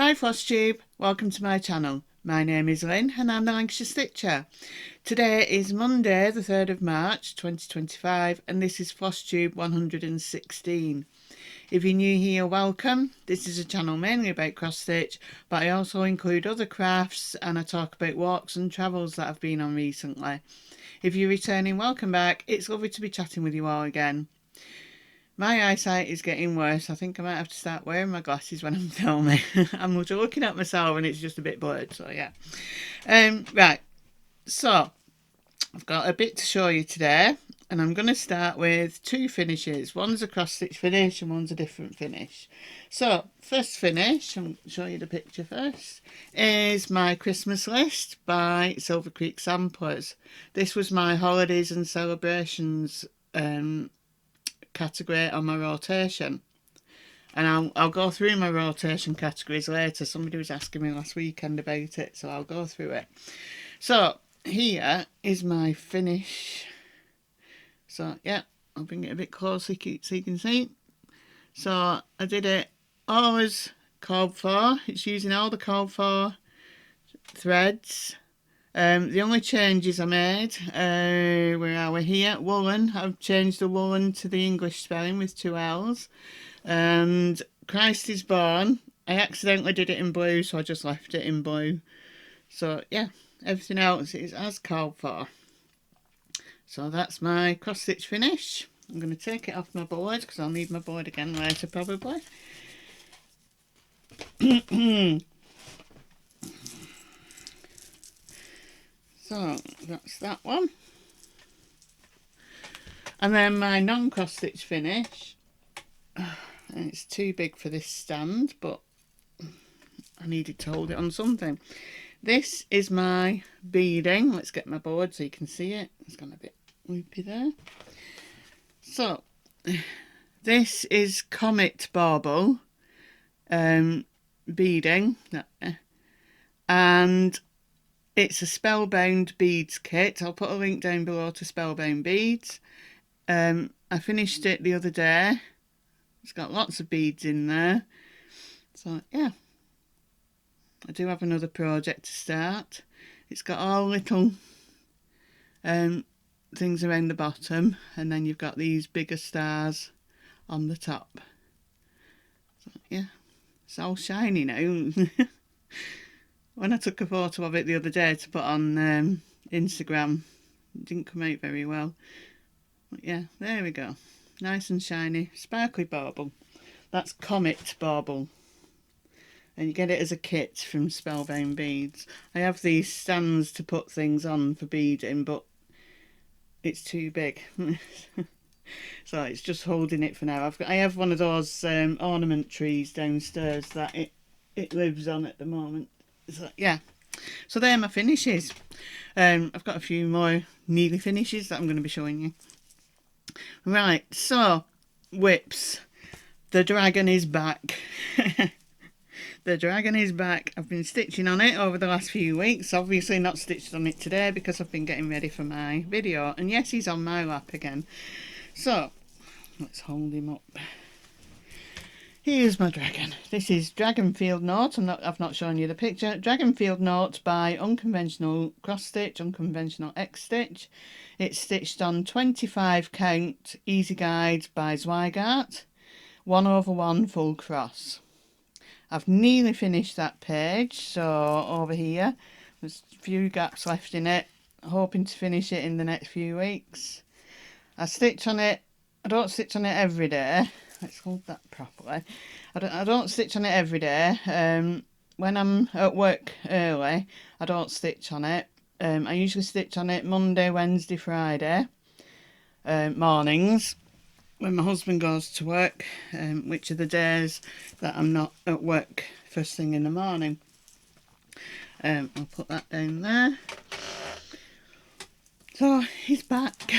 Hi Flosstube, welcome to my channel. My name is Lynn and I'm the Lancashire Stitcher. Today is Monday the 3rd of March 2025 and this is Flosstube 116. If you're new here, welcome. This is a channel mainly about cross stitch, but I also include other crafts and I talk about walks and travels that I've been on recently. If you're returning, welcome back. It's lovely to be chatting with you all again. My eyesight is getting worse. I think I might have to start wearing my glasses when I'm filming. I'm looking at myself and it's just a bit blurred, so yeah. Right, so I've got a bit to show you today and I'm going to start with two finishes. One's a cross stitch finish and one's a different finish. So first finish, I'll show you the picture first, is my Christmas list by Silver Creek Samplers. This was my holidays and celebrations category on my rotation, and I'll go through my rotation categories later. Somebody was asking me last weekend about it, so I'll go through it. So here is my finish. So yeah, I'll bring it a bit closer so you can see. So I did it all as called for. It's using all the called for threads. The only changes I made, where are we here? Woolen. I've changed the woolen to the English spelling with 2 L's. And Christ is Born, I accidentally did it in blue, so I just left it in blue. So yeah, everything else is as called for. So that's my cross stitch finish. I'm going to take it off my board because I'll need my board again later probably. So that's that one. And then my non-cross stitch finish, and it's too big for this stand, but I needed to hold it on something. This is my beading. Let's get my board so you can see it. It's gone a bit loopy there. So this is Comet Bauble beading, and it's a Spellbound beads kit. I'll put a link down below to Spellbound beads. I finished it the other day. It's got lots of beads in there. So yeah, I do have another project to start. It's got all little things around the bottom, and then you've got these bigger stars on the top. So yeah, it's all shiny now. When I took a photo of it the other day to put on Instagram, it didn't come out very well. But yeah, there we go. Nice and shiny, sparkly bauble. That's Comet Bauble. And you get it as a kit from Spellbound Beads. I have these stands to put things on for beading, but it's too big. So it's just holding it for now. I have one of those ornament trees downstairs that it lives on at the moment. So yeah, so they're my finishes. I've got a few more nearly finishes that I'm going to be showing you. Right, so whips. The dragon is back. The dragon is back. I've been stitching on it over the last few weeks. Obviously not stitched on it today because I've been getting ready for my video. And yes, he's on my lap again. So let's hold him up. Here's my dragon. This is Dragon Field Note. I've not shown you the picture. Dragon Field Note by Unconventional Cross Stitch, UnconventionalXStitch. It's stitched on 25 count Easy Guide by Zweigart, 1/1 full cross. I've nearly finished that page, so over here there's a few gaps left in it. Hoping to finish it in the next few weeks. I stitch on it. I don't stitch on it every day. Let's hold that properly. I don't stitch on it every day. When I'm at work early, I don't stitch on it. I usually stitch on it Monday, Wednesday, Friday mornings when my husband goes to work, which are the days that I'm not at work first thing in the morning. I'll put that down there. So he's back.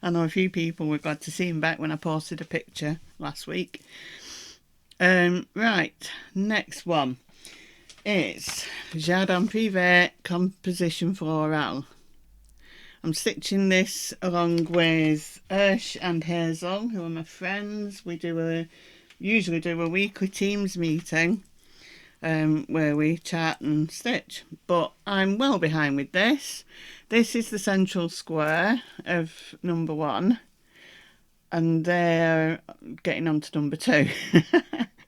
I know a few people were glad to see him back when I posted a picture last week. Right, next one is Jardin Prive Composition Florale. I'm stitching this along with Ursh and Hazel, who are my friends. We usually do a weekly Teams meeting where we chart and stitch. But I'm well behind with this. This is the central square of number 1, and they're getting on to number 2.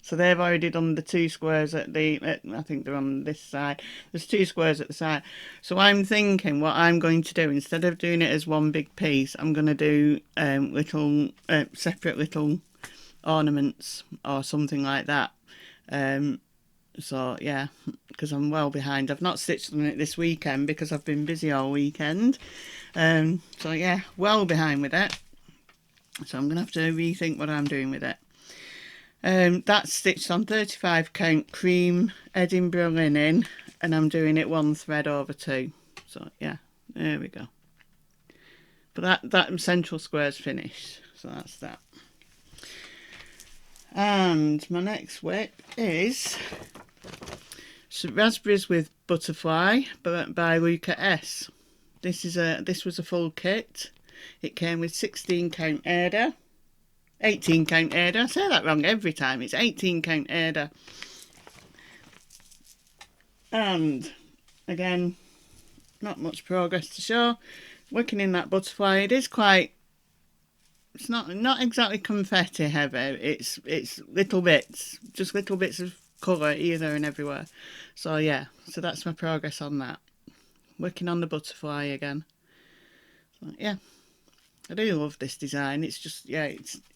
So they've already done the 2 squares at the, I think they're on this side. There's 2 squares at the side. So I'm thinking what I'm going to do, instead of doing it as one big piece, I'm going to do little separate little ornaments or something like that. So yeah, because I'm well behind. I've not stitched on it this weekend because I've been busy all weekend. So yeah, well behind with it. So I'm going to have to rethink what I'm doing with it. That's stitched on 35 count cream Edinburgh linen, and I'm doing it 1 thread over 2. So yeah, there we go. But that central square's finished, so that's that. And my next whip is Raspberries with Butterfly by Luca-S. This was a full kit. It came with 16 count Aida, 18 count Aida. I say that wrong every time. It's 18 count Aida. And again, not much progress to show. Working in that butterfly, it is quite, it's not exactly confetti heavy. It's little bits, just little bits of colour here, there and everywhere. So yeah, so that's my progress on that. Working on the butterfly again. So yeah, I do love this design. It's just, yeah,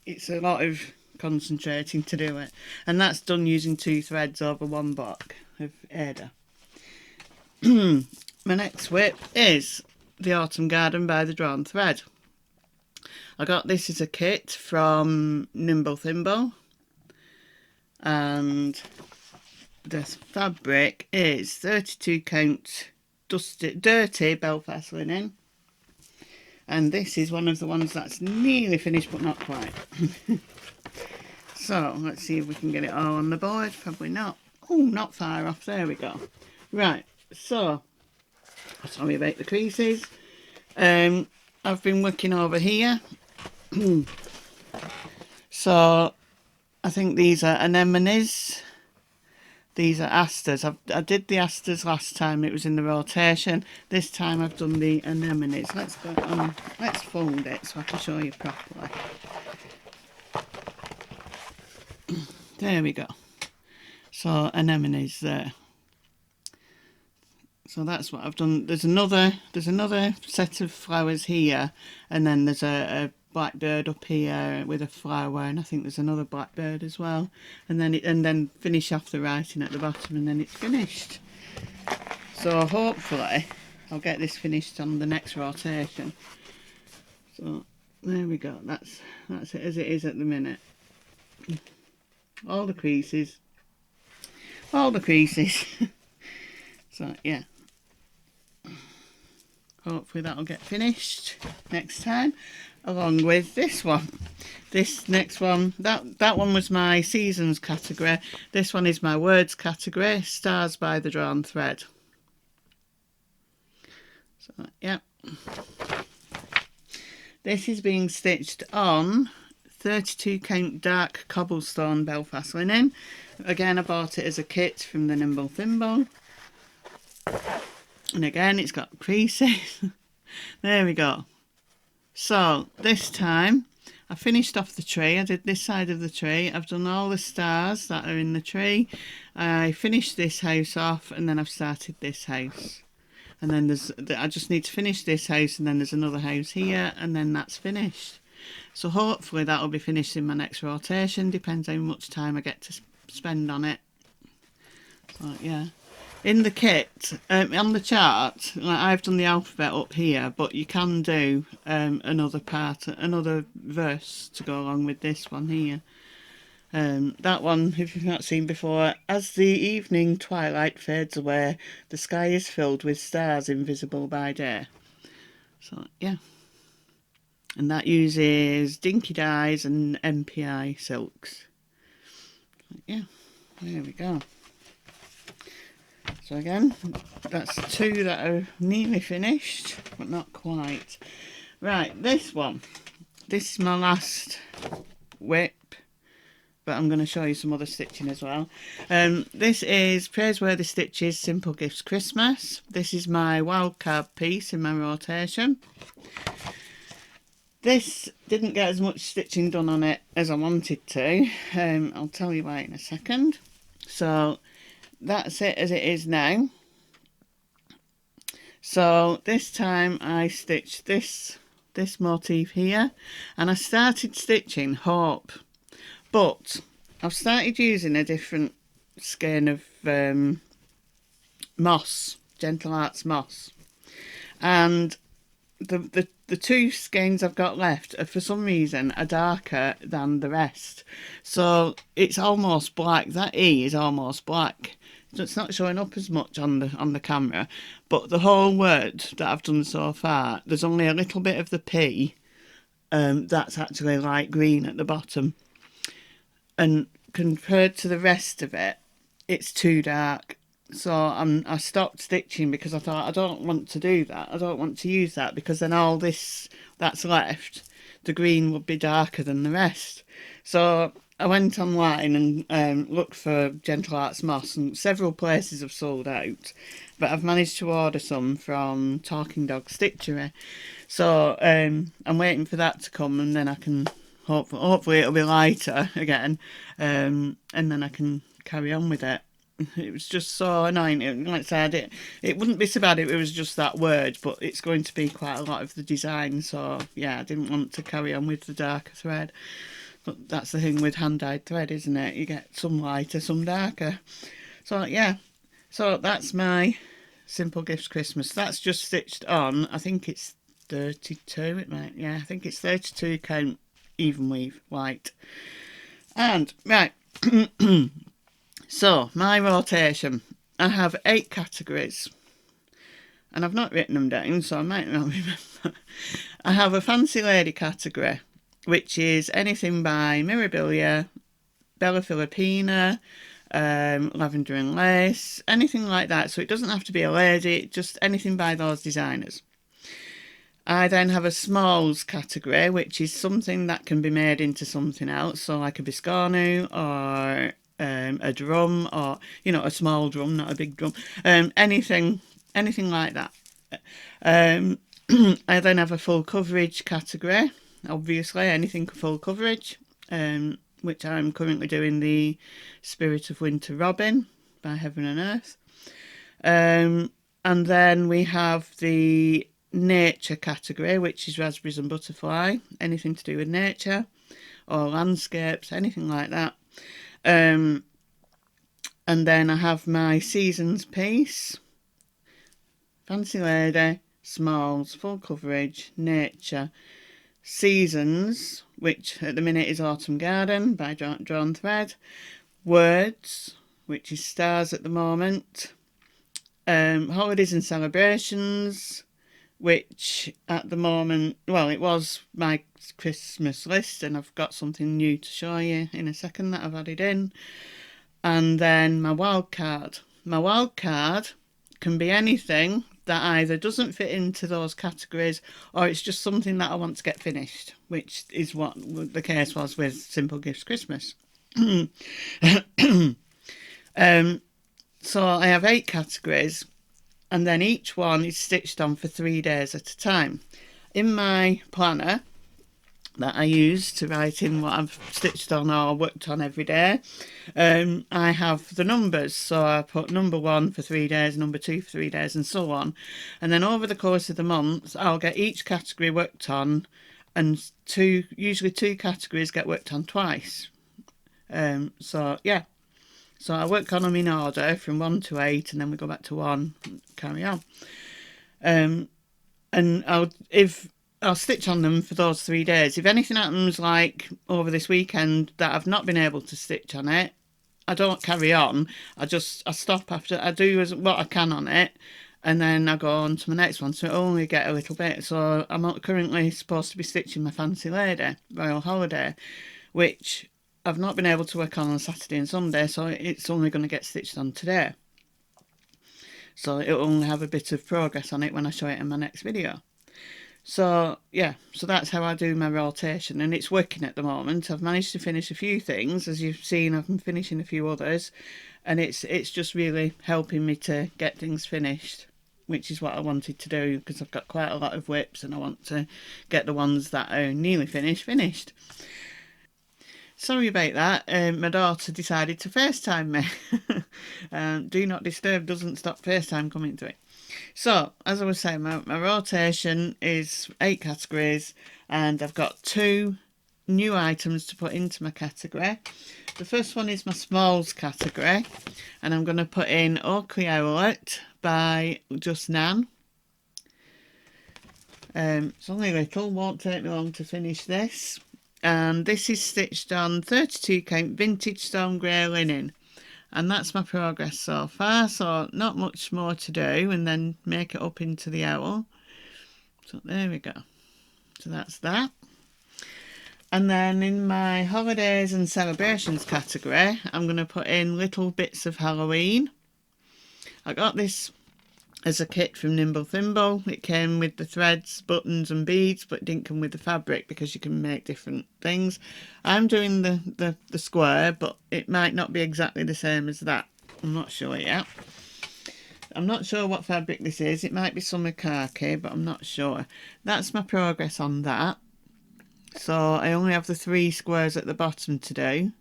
it's a lot of concentrating to do it. And that's done using 2 threads over 1 block of Aida. My next whip is the Autumn Garden by the Drawn Thread. I got this as a kit from Nimble Thimble, and the fabric is 32 count dirty Belfast linen, and this is one of the ones that's nearly finished but not quite. So let's see if we can get it all on the board. Probably not. Oh, not far off. There we go. Right, so sorry about the creases. I've been working over here. So I think these are anemones. These are asters. I did the asters last time. It was in the rotation. This time I've done the anemones. Let's go on. Let's fold it so I can show you properly. There we go. So anemones there. So that's what I've done. There's another set of flowers here, and then there's a blackbird up here with a flower, and I think there's another blackbird as well. And then finish off the writing at the bottom, and then it's finished. So hopefully I'll get this finished on the next rotation. So there we go. That's it as it is at the minute. All the creases. So yeah. Hopefully that'll get finished next time, along with this one. This next one, that one was my seasons category. This one is my words category, Stars by the Drawn Thread. So yeah, this is being stitched on 32 count dark cobblestone Belfast linen. Again, I bought it as a kit from the Nimble Thimble. And again, it's got creases. There we go. So this time I finished off the tree. I did this side of the tree. I've done all the stars that are in the tree. I finished this house off, and then I've started this house. And then I just need to finish this house, and then there's another house here, and then that's finished. So hopefully that'll be finished in my next rotation. Depends how much time I get to spend on it. So yeah. In the kit, on the chart, I've done the alphabet up here, but you can do another verse to go along with this one here. That one, if you've not seen before, as the evening twilight fades away, the sky is filled with stars invisible by day. So, yeah. And that uses Dinky Dyes and MPI silks. Yeah, there we go. So again, that's 2 that are nearly finished, but not quite. Right, this one. This is my last whip. but I'm going to show you some other stitching as well. This is Praiseworthy Stitches Simple Gifts Christmas. This is my wildcard piece in my rotation. This didn't get as much stitching done on it as I wanted to. I'll tell you why in a second. So that's it as it is now. So this time I stitched this motif here, and I started stitching Hope, but I've started using a different skein of moss, Gentle Arts moss, and the two skeins I've got left are, for some reason, are darker than the rest. So it's almost black. That E is almost black. So it's not showing up as much on the camera, but the whole word that I've done so far, there's only a little bit of the P that's actually light green at the bottom, and compared to the rest of it, it's too dark. So I stopped stitching because I thought, I don't want to do that. I don't want to use that, because then all this that's left, the green would be darker than the rest. So I went online and looked for Gentle Arts moss, and several places have sold out, but I've managed to order some from Talking Dog Stitchery. So I'm waiting for that to come, and then I can hopefully it'll be lighter again, and then I can carry on with it. It was just so annoying. Like I said, it wouldn't be so bad if it was just that word, but it's going to be quite a lot of the design. So yeah, I didn't want to carry on with the darker thread. But that's the thing with hand-dyed thread, isn't it? You get some lighter, some darker. So yeah, so that's my Simple Gifts Christmas. That's just stitched on, I think it's 32, it might, yeah, I think it's 32 count even weave white. And right, so my rotation, I have 8 categories, and I've not written them down, so I might not remember. I have a Fancy Lady category, which is anything by Mirabilia, Bella Filipina, Lavender and Lace, anything like that. So it doesn't have to be a lady, just anything by those designers. I then have a Smalls category, which is something that can be made into something else, so like a biscornu or a drum, or, you know, a small drum, not a big drum, anything like that. I then have a full coverage category, obviously anything full coverage, which I'm currently doing the Spirit of Winter Robin by Heaven and Earth. And then we have the nature category, which is Raspberries and Butterfly, anything to do with nature or landscapes, anything like that. And then I have my seasons piece, Fancy Lady, Smalls, full coverage, nature, seasons, which at the minute is Autumn Garden by Drawn Thread, words, which is stars at the moment, holidays and celebrations, which at the moment, well, it was my Christmas list, and I've got something new to show you in a second that I've added in. And then my wild card. My wild card can be anything that either doesn't fit into those categories, or it's just something that I want to get finished, which is what the case was with Simple Gifts Christmas. So I have 8 categories, and then each one is stitched on for 3 days at a time. In my planner that I use to write in what I've stitched on or worked on every day, I have the numbers, so I put number 1 for 3 days, number 2 for 3 days, and so on. And then over the course of the month, I'll get each category worked on, and usually 2 categories get worked on twice. So yeah, so I work on them in order from 1 to 8, and then we go back to 1 and carry on. And I'll stitch on them for those 3 days. If anything happens, like over this weekend, that I've not been able to stitch on it, I don't carry on. I stop after I do what I can on it, and then I go on to my next one. So I only get a little bit. So I'm currently supposed to be stitching my Fancy Lady Royal Holiday, which I've not been able to work on Saturday and Sunday, so it's only going to get stitched on today. So it'll only have a bit of progress on it when I show it in my next video. So yeah, so that's how I do my rotation, and it's working at the moment. I've managed to finish a few things, as you've seen. I've been finishing a few others, and it's just really helping me to get things finished, which is what I wanted to do, because I've got quite a lot of whips and I want to get the ones that are nearly finished. Sorry about that. My daughter decided to FaceTime me. Do not disturb doesn't stop FaceTime coming to it. So, as I was saying, my rotation is 8 categories, and I've got 2 new items to put into my category. The first one is my smalls category, and I'm going to put in Oakley Owlet by Just Nan. It's only little, won't take me long to finish this. And this is stitched on 32 count vintage stone grey linen. And that's my progress so far, so not much more to do, and then make it up into the owl. So there we go. So that's that. And then in my holidays and celebrations category, I'm going to put in little bits of Halloween. I got this as a kit from Nimble Thimble. It came with the threads, buttons and beads, but it didn't come with the fabric because you can make different things. I'm doing the square, but it might not be exactly the same as that. I'm not sure yet. I'm not sure what fabric this is. It might be summer khaki, but I'm not sure. That's my progress on that. So I only have the 3 squares at the bottom to do.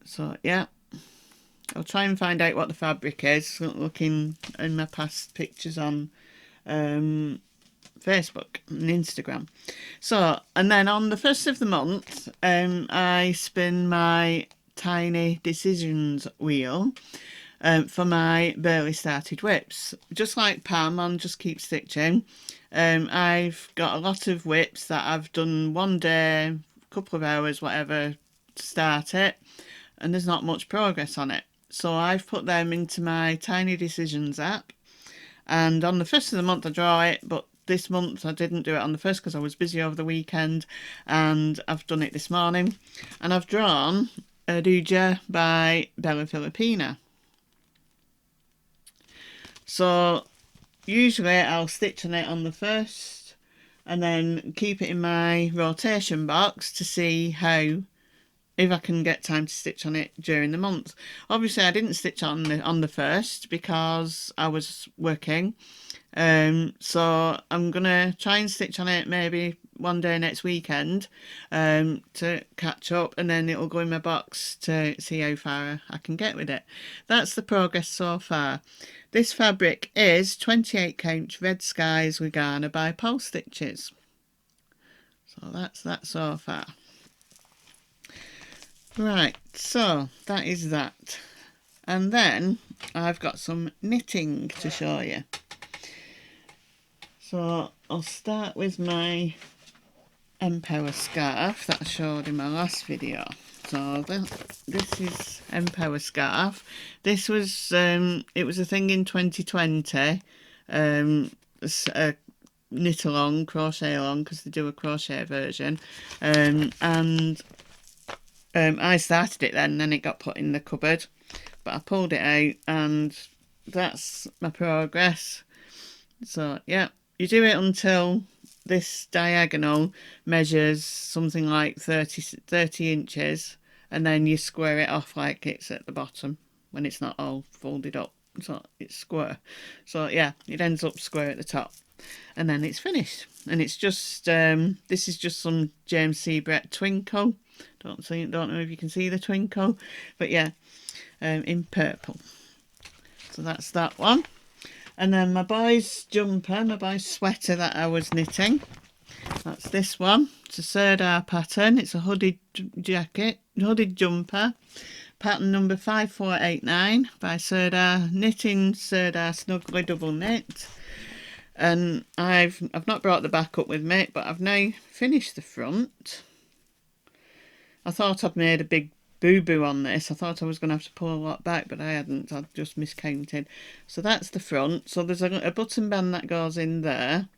So yeah. I'll try and find out what the fabric is, looking in my past pictures on Facebook and Instagram. So, and then on the 1st of the month, I spin my tiny decisions wheel for my barely started whips. Just like Pam on Just Keep Stitching, I've got a lot of whips that I've done one day, a couple of hours, whatever, to start it, and there's not much progress on it. So I've put them into my Tiny Decisions app, and on the 1st of the month I draw it, but this month I didn't do it on the 1st because I was busy over the weekend, and I've done it this morning, and I've drawn Aduja by Bella Filipina. So usually I'll stitch on it on the 1st and then keep it in my rotation box to see if I can get time to stitch on it during the month. Obviously I didn't stitch on the 1st because I was working, so I'm gonna try and stitch on it maybe one day next weekend to catch up, and then it'll go in my box to see how far I can get with it. That's the progress so far. This fabric is 28 count Red Skies with Garner by Pulse Stitches. So that's that so far. Right, so that is that. And then I've got some knitting to show you. So I'll start with my Empower scarf that I showed in my last video. So this is Empower scarf. This was it was a thing in 2020. Knit along, crochet along, because they do a crochet version, and I started it then it got put in the cupboard, but I pulled it out, and that's my progress. So yeah, you do it until this diagonal measures something like 30 inches, and then you square it off like it's at the bottom when it's not all folded up, so it's square. So yeah, it ends up square at the top, and then it's finished. And it's just this is just some James C. Brett Twinkle. Don't know if you can see the twinkle, but yeah, in purple. So that's that one. And then my boy's jumper, my boy's sweater that I was knitting, that's this one. It's a Sirdar pattern. It's a hooded jumper, pattern number 5489 by Sirdar, knitting Sirdar Snuggly double knit. And I've not brought the back up with me, but I've now finished the front. I thought I'd made a big boo-boo on this. I thought I was going to have to pull a lot back, but I hadn't. I'd just miscounted. So that's the front. So there's a button band that goes in there,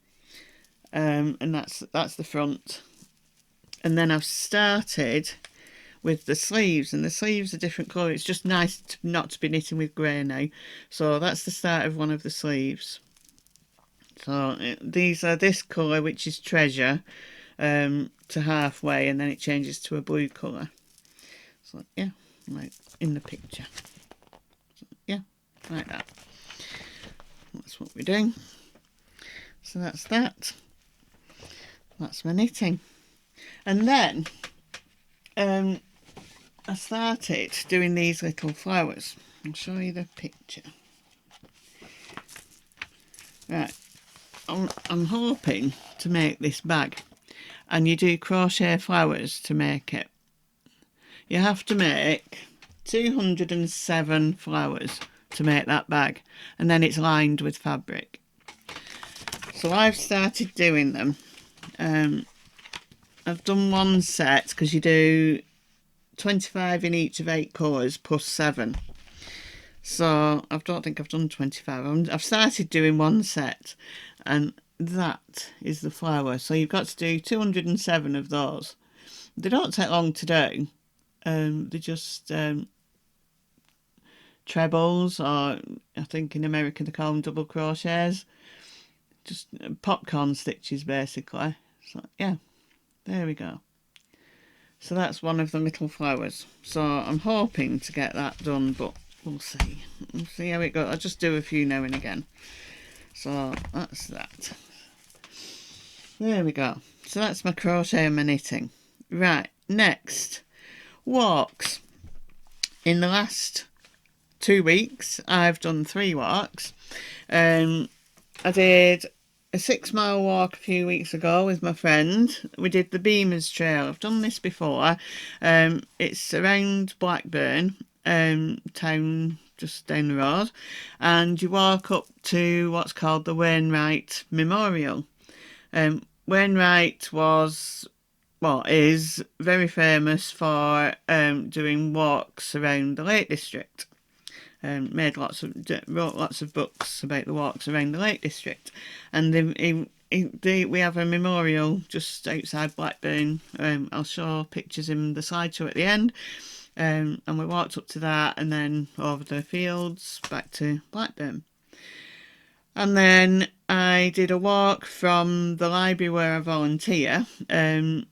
and that's the front. And then I've started with the sleeves, and the sleeves are different colour. It's just nice not to be knitting with grey now. So that's the start of one of the sleeves. So these are this colour, which is Treasure, to halfway, and then it changes to a blue colour. So yeah, like in the picture. So, yeah, like that. That's what we're doing. So that's that. That's my knitting. And then I started doing these little flowers. I'll show you the picture. Right, I'm hoping to make this bag, and you do crochet flowers to make it. You have to make 207 flowers to make that bag, and then it's lined with fabric. So I've started doing them. I've done one set, because you do 25 in each of 8 colours plus 7. So I don't think I've done 25. I've started doing one set, and that is the flower. So you've got to do 207 of those. They don't take long to do. They're just trebles, or I think in America they call them double crochets. Just popcorn stitches, basically. So yeah, there we go. So that's one of the little flowers. So I'm hoping to get that done, but we'll see. We'll see how it goes. I'll just do a few now and again. So that's that. There we go. So that's my crochet and my knitting. Right, next, walks. In the last 2 weeks, I've done 3 walks. I did a 6-mile walk a few weeks ago with my friend. We did the Beamers Trail. I've done this before. It's around Blackburn town, just down the road, and you walk up to what's called the Wainwright Memorial. Wainwright is very famous for doing walks around the Lake District. Wrote lots of books about the walks around the Lake District, and we have a memorial just outside Blackburn. I'll show pictures in the slideshow at the end. And we walked up to that, and then over the fields back to Blackburn. And then I did a walk from the library where I volunteer to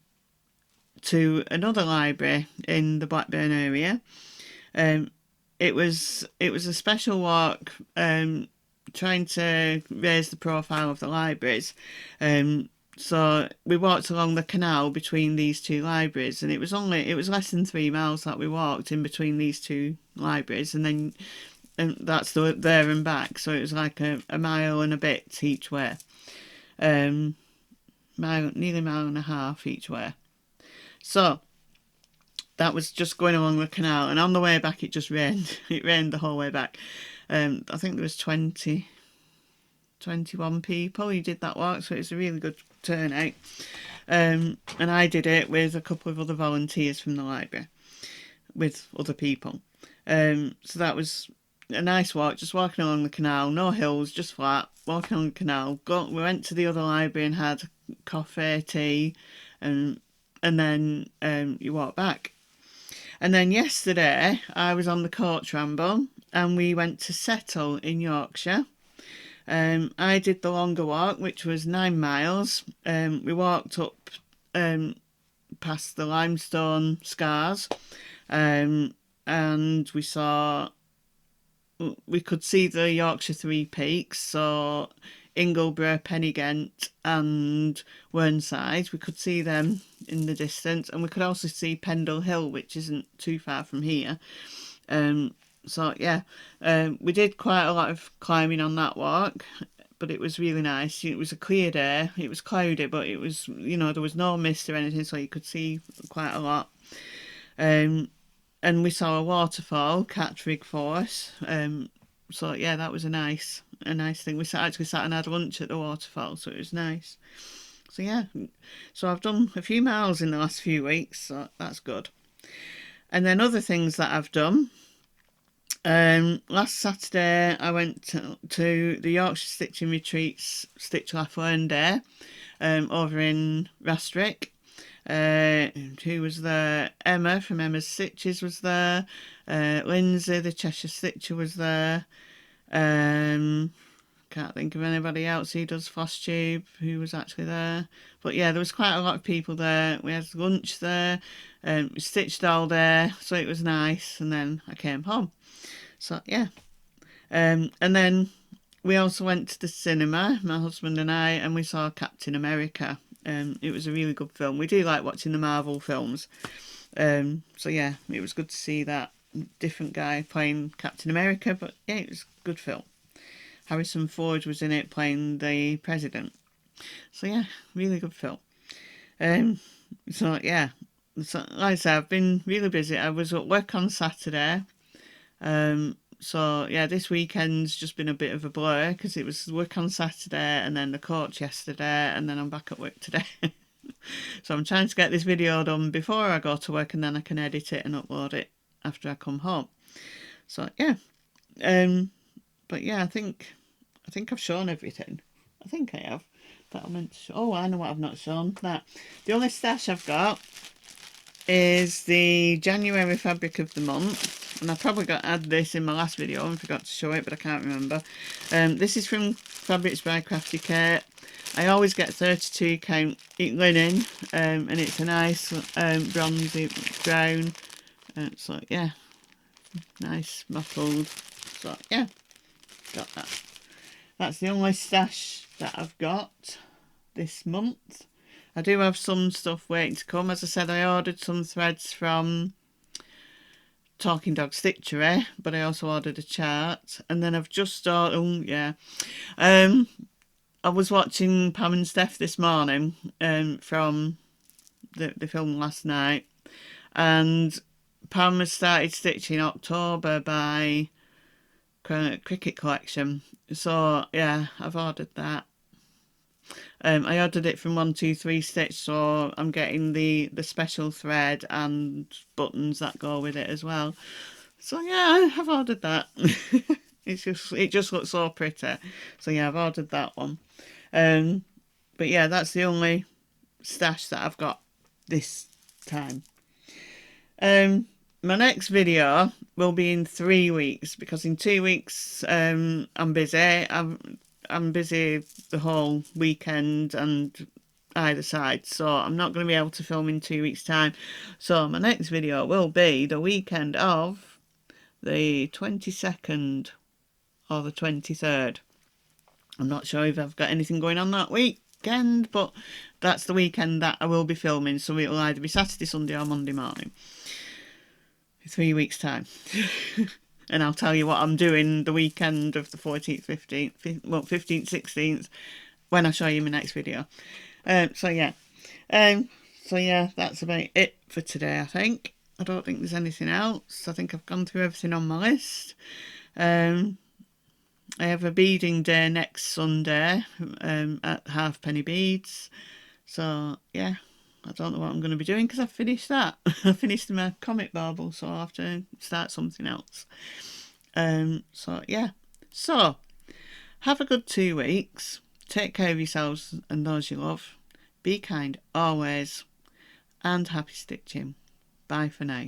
another library in the Blackburn area. It was a special walk, trying to raise the profile of the libraries. So we walked along the canal between these 2 libraries, and it was less than 3 miles that we walked in between these 2 libraries, and that's there and back. So it was like a mile and a bit each way, nearly a mile and a half each way. So that was just going along the canal, and on the way back it just rained. It rained the whole way back. I think there was 21 people who did that walk, so it's a really good turnout. And I did it with a couple of other volunteers from the library, with other people. So that was a nice walk, just walking along the canal, no hills, just flat, walking along the canal. We went to the other library and had coffee, tea, and then you walk back. And then yesterday I was on the coach ramble, and we went to Settle in Yorkshire. I did the longer walk, which was 9 miles. We walked up past the limestone scars, and we could see the Yorkshire Three Peaks, so Ingleborough, Pennygent and Whernside. We could see them in the distance, and we could also see Pendle Hill, which isn't too far from here. So yeah, we did quite a lot of climbing on that walk, but it was really nice. It was a clear day. It was cloudy, but it was, there was no mist or anything, so you could see quite a lot. And we saw a waterfall, Catrig Force. So yeah, that was a nice thing. We actually sat and had lunch at the waterfall, so it was nice. So yeah, so I've done a few miles in the last few weeks, so that's good. And then other things that I've done. Last Saturday I went to the Yorkshire Stitching Retreats Stitch Laugh Learn Day over in Rastrick. Who was there? Emma from Emma's Stitches was there. Lindsay, the Cheshire Stitcher, was there. can't think of anybody else who does Flosstube who was actually there. But yeah, there was quite a lot of people there. We had lunch there, we stitched all day, so it was nice. And then I came home. So yeah, and then we also went to the cinema, my husband and I, and we saw Captain America. It was a really good film. We do like watching the Marvel films. So yeah, it was good to see that different guy playing Captain America, but yeah, it was a good film. Harrison Ford was in it playing the president. So yeah, really good film. So yeah, so, like I said, I've been really busy. I was at work on Saturday. So yeah, this weekend's just been a bit of a blur because it was work on Saturday and then the coach yesterday and then I'm back at work today. So I'm trying to get this video done before I go to work and then I can edit it and upload it after I come home. So yeah, but yeah, I think I've shown everything. I think I have. That I meant to show. Oh, I know what I've not shown. That the only stash I've got is the January fabric of the month, and I probably got to add this in my last video and forgot to show it, but I can't remember. This is from Fabrics by Crafty Kate. I always get 32 count linen, and it's a nice bronzy brown. So yeah, nice mottled. So yeah, got that. That's the only stash that I've got this month. I do have some stuff waiting to come. As I said, I ordered some threads from Talking Dog Stitchery, but I also ordered a chart. And then I've just ordered, oh yeah, I was watching Pam and Steph this morning from the film last night. And Pam has started stitching October by Cricket Collection. So yeah, I've ordered that. I ordered it from 123 Stitch, so I'm getting the special thread and buttons that go with it as well. So yeah, I've ordered that. It just looks so pretty. So yeah, I've ordered that one. But yeah, that's the only stash that I've got this time. My next video will be in 3 weeks because in 2 weeks I'm busy. I'm busy the whole weekend and either side, so I'm not going to be able to film in 2 weeks' time. So my next video will be the weekend of the 22nd or the 23rd. I'm not sure if I've got anything going on that weekend, but that's the weekend that I will be filming, so it'll either be Saturday, Sunday or Monday morning. 3 weeks' time. And I'll tell you what I'm doing the weekend of the 14th, 15th, well, 15th, 16th, when I show you my next video. So yeah, that's about it for today, I think. I don't think there's anything else. I think I've gone through everything on my list. I have a beading day next Sunday at Halfpenny Beads. So yeah, I don't know what I'm going to be doing because I've finished that. I finished my Comet Bauble, so I'll have to start something else. So yeah, so have a good 2 weeks. Take care of yourselves and those you love. Be kind always, and happy stitching. Bye for now.